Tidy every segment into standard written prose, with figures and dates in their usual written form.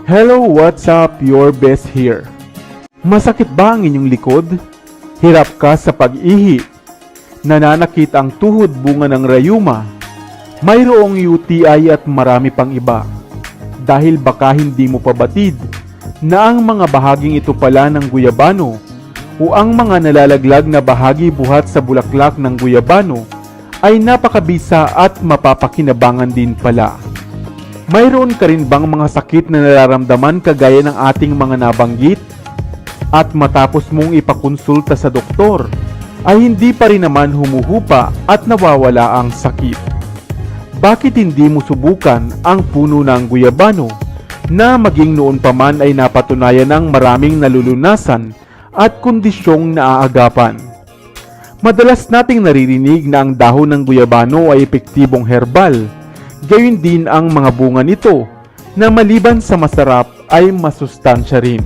Hello, what's up? Your best here. Masakit ba ang inyong likod? Hirap ka sa pag-ihi? Nananakit ang tuhod bunga ng rayuma? Mayroong UTI at marami pang iba. Dahil baka hindi mo pabatid na ang mga bahaging ito pala ng guyabano o ang mga nalalaglag na bahagi buhat sa bulaklak ng guyabano ay napakabisa at mapapakinabangan din pala. Mayroon ka rin bang mga sakit na nararamdaman kagaya ng ating mga nabanggit? At matapos mong ipakonsulta sa doktor, ay hindi pa rin naman humuhupa at nawawala ang sakit. Bakit hindi mo subukan ang puno ng guyabano na maging noon pa man ay napatunayan ng maraming nalulunasan at kondisyong naaagapan? Madalas nating naririnig na ang dahon ng guyabano ay epektibong herbal. Gayon din ang mga bunga nito na maliban sa masarap ay masustansya rin.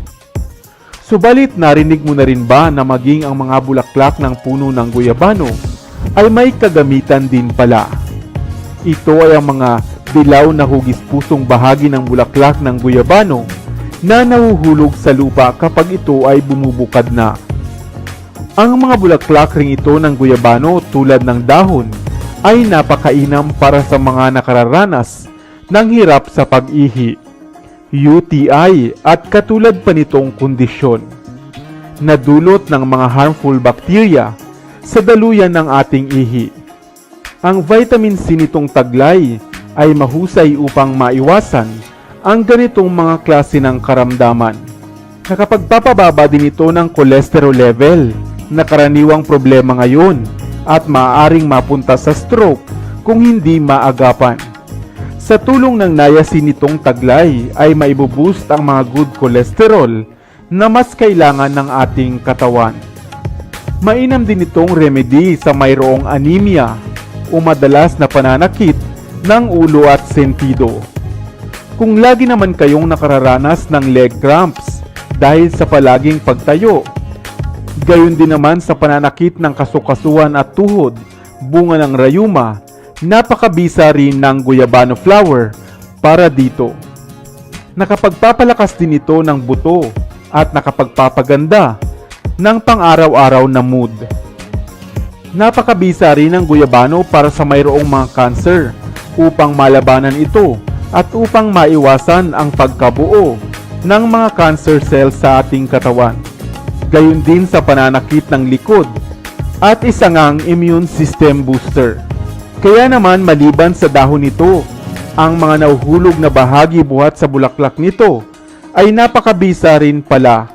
Subalit narinig mo na rin ba na maging ang mga bulaklak ng puno ng guyabano ay may kagamitan din pala? Ito ay ang mga dilaw na hugis-pusong bahagi ng bulaklak ng guyabano na nahuhulog sa lupa kapag ito ay bumubukad na. Ang mga bulaklak ring ito ng guyabano tulad ng dahon ay napakainam para sa mga nakararanas ng hirap sa pag-ihi, UTI at katulad pa nitong kondisyon na dulot ng mga harmful bacteria sa daluyan ng ating ihi. Ang vitamin C nitong taglay ay mahusay upang maiwasan ang ganitong mga klase ng karamdaman. Nakapagpapababa din ito ng cholesterol level na karaniwang problema ngayon at maaaring mapunta sa stroke kung hindi maagapan. Sa tulong ng niacin nitong taglay ay maibuboost ang mga good cholesterol na mas kailangan ng ating katawan. Mainam din itong remedy sa mayroong anemia o madalas na pananakit ng ulo at sentido. Kung lagi naman kayong nakararanas ng leg cramps dahil sa palaging pagtayo, gayon din naman sa pananakit ng kasukasuan at tuhod, bunga ng rayuma, napakabisa rin ng guyabano flower para dito. Nakapagpapalakas din ito ng buto at nakapagpapaganda ng pang-araw-araw na mood. Napakabisa rin ng guyabano para sa mayroong mga cancer upang malabanan ito at upang maiwasan ang pagkabuo ng mga cancer cells sa ating katawan. Gayon din sa pananakit ng likod at isa ngang immune system booster. Kaya naman maliban sa dahon nito, ang mga nahuhulog na bahagi buhat sa bulaklak nito ay napakabisa rin pala.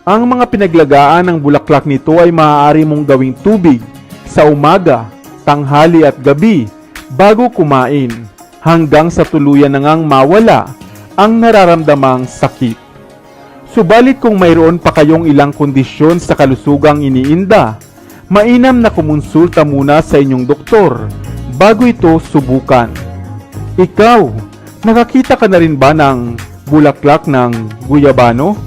Ang mga pinaglagaan ng bulaklak nito ay maaari mong gawing tubig sa umaga, tanghali at gabi bago kumain hanggang sa tuluyan na ngang mawala ang nararamdamang sakit. Subalit kung mayroon pa kayong ilang kondisyon sa kalusugang iniinda, mainam na kumonsulta muna sa inyong doktor bago ito subukan. Ikaw, nakakita ka na rin ba ng bulaklak ng guyabano?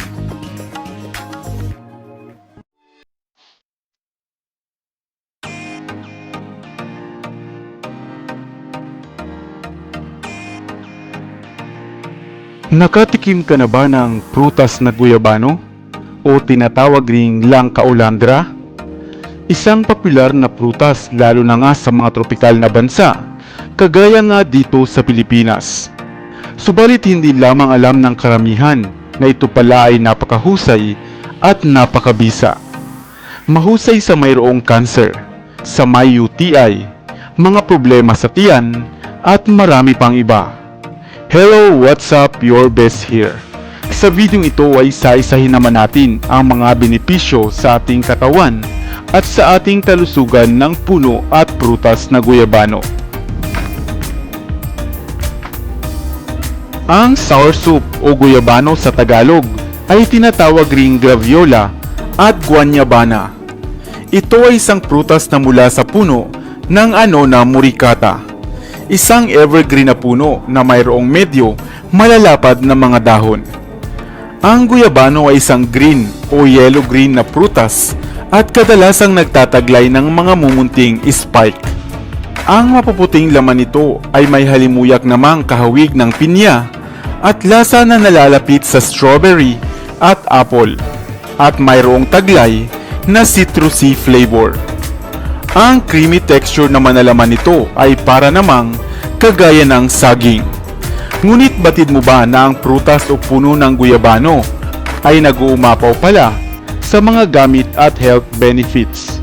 Nakatikim ka na ba ng prutas na guyabano o tinatawag ring langka ulandra? Isang popular na prutas lalo na nga sa mga tropikal na bansa, kagaya nga dito sa Pilipinas. Subalit hindi lamang alam ng karamihan na ito pala ay napakahusay at napakabisa. Mahusay sa mayroong cancer, sa may UTI, mga problema sa tiyan at marami pang iba. Hello, what's up? Your best here. Sa video ito ay isa-isahin naman natin ang mga benepisyo sa ating katawan at sa ating kalusugan ng puno at prutas na guyabano. Ang soursop o guyabano sa Tagalog ay tinatawag ring graviola at guanyabana. Ito ay isang prutas na mula sa puno ng Muricata. Isang evergreen na puno na mayroong medyo malalapad na mga dahon. Ang guyabano ay isang green o yellow-green na prutas at kadalasang nagtataglay ng mga mumunting spike. Ang mapuputing laman nito ay may halimuyak namang kahawig ng pinya at lasa na nalalapit sa strawberry at apple, at mayroong taglay na citrusy flavor. Ang creamy texture naman na laman nito ay para namang kagaya ng saging. Ngunit batid mo ba na ang prutas o puno ng guyabano ay nag-uumapaw pala sa mga gamit at health benefits?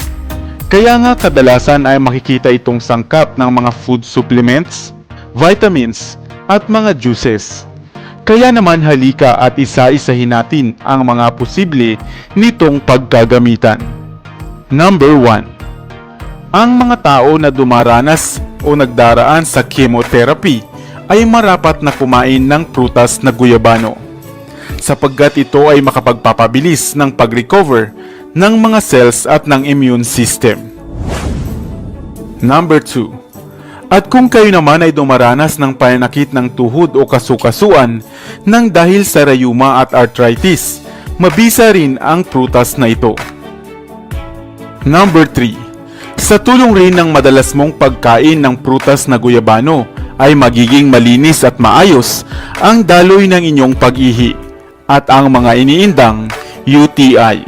Kaya nga kadalasan ay makikita itong sangkap ng mga food supplements, vitamins at mga juices. Kaya naman halika at isa-isahin natin ang mga posible nitong pagkagamitan. Number 1. Ang mga tao na dumaranas o nagdaraan sa chemotherapy ay marapat na kumain ng prutas na guyabano, sapagkat ito ay makapagpapabilis ng pag-recover ng mga cells at ng immune system. Number 2. At kung kayo naman ay dumaranas ng pananakit ng tuhod o kasukasuan ng dahil sa rayuma at arthritis, mabisa rin ang prutas na ito. Number 3. Sa tulong rin ng madalas mong pagkain ng prutas na guyabano ay magiging malinis at maayos ang daloy ng inyong pag-ihi at ang mga iniindang UTI.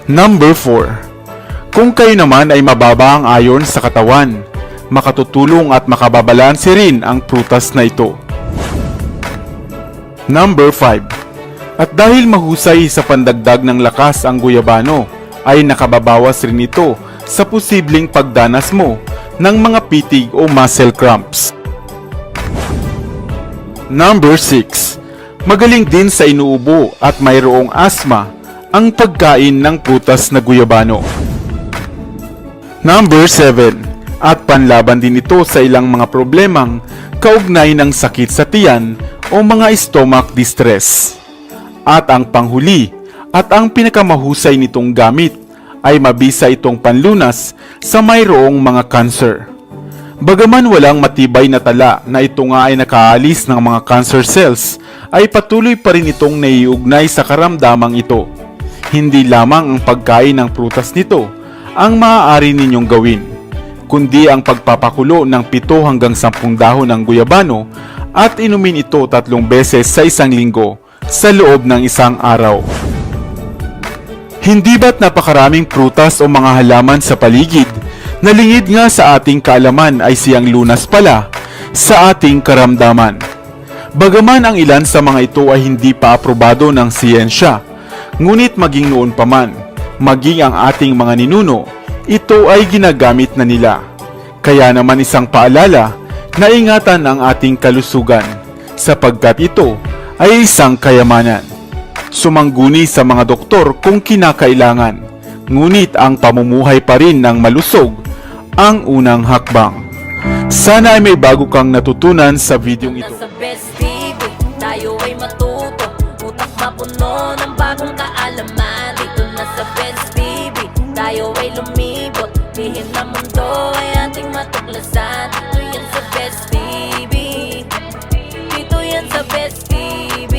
Number 4. Kung kayo naman ay mababa ang iron sa katawan, makatutulong at makababalanse rin ang prutas na ito. Number 5. At dahil mahusay sa pandagdag ng lakas ang guyabano, ay nakababawas rin ito sa posibleng pagdanas mo ng mga pitig o muscle cramps. Number 6. Magaling din sa inuubo at mayroong asthma ang pagkain ng prutas na guyabano. Number 7. At panlaban din ito sa ilang mga problemang kaugnay ng sakit sa tiyan o mga stomach distress. At ang panghuli at ang pinakamahusay nitong gamit ay mabisa itong panlunas sa mayroong mga cancer. Bagaman walang matibay na tala na ito nga ay nakaalis ng mga cancer cells, ay patuloy pa rin itong naiugnay sa karamdamang ito. Hindi lamang ang pagkain ng prutas nito ang maaari ninyong gawin, kundi ang pagpapakulo ng 7 hanggang 10 dahon ng guyabano at inumin ito 3 beses sa isang linggo sa loob ng isang araw. Hindi ba't napakaraming prutas o mga halaman sa paligid na lingid nga sa ating kaalaman ay siyang lunas pala sa ating karamdaman? Bagaman ang ilan sa mga ito ay hindi pa aprobado ng siyensya, ngunit maging noon pa man, maging ang ating mga ninuno, ito ay ginagamit na nila. Kaya naman isang paalala na ingatan ang ating kalusugan, sapagkat ito ay isang kayamanan. Sumangguni sa mga doktor kung kinakailangan, ngunit ang pamumuhay pa rin ng malusog ang unang hakbang. Sana ay may bago kang natutunan sa videong ito. Sa Best TV, tayo ay matuto, utak mapuno ng bagong kaalaman. Dito na sa Best TV, tayo ay lumibot, lihim na mundo ay ating matuklasan. Dito yan sa Best TV, dito yan sa Best TV,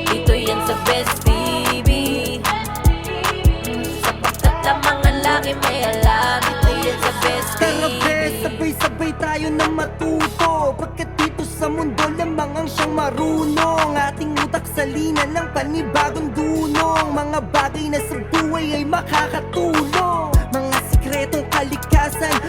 dito yan sa Best TV, sapagkat lamang ang laki may alam. Dito yan sa Best Tara TV. bes, sabay-sabay tayo na matuto, pagkat dito sa mundo lamang ang siyang marunong. Ating utak sa linan ng panibagong dunong, mga bagay na sa buhay ay makakatulong.